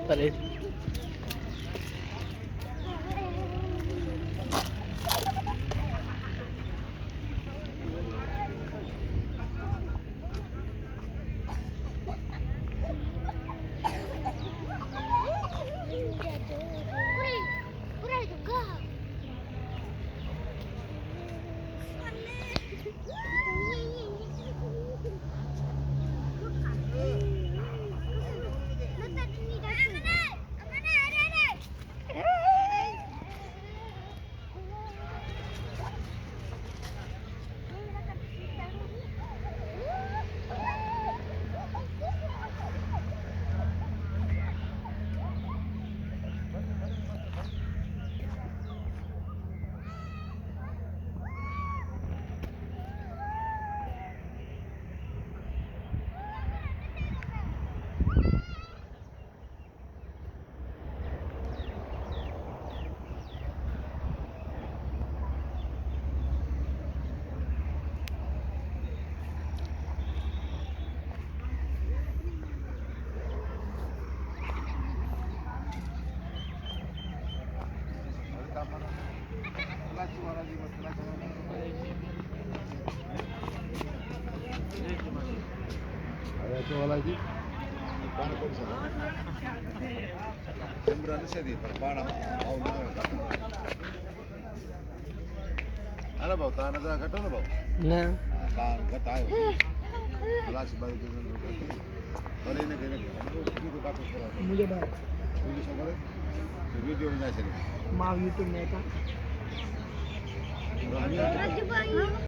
चालेल. Ano ba? Tahan na sa kato na ba? Na. Tahan ka tayo. Wala si Bayo dyan ng kato. Wala na ganyan. Hindi ko kato sa kato. मुझे बात Hindi siya pala. Sa video niya siya. माँ YouTube में का Marami yan.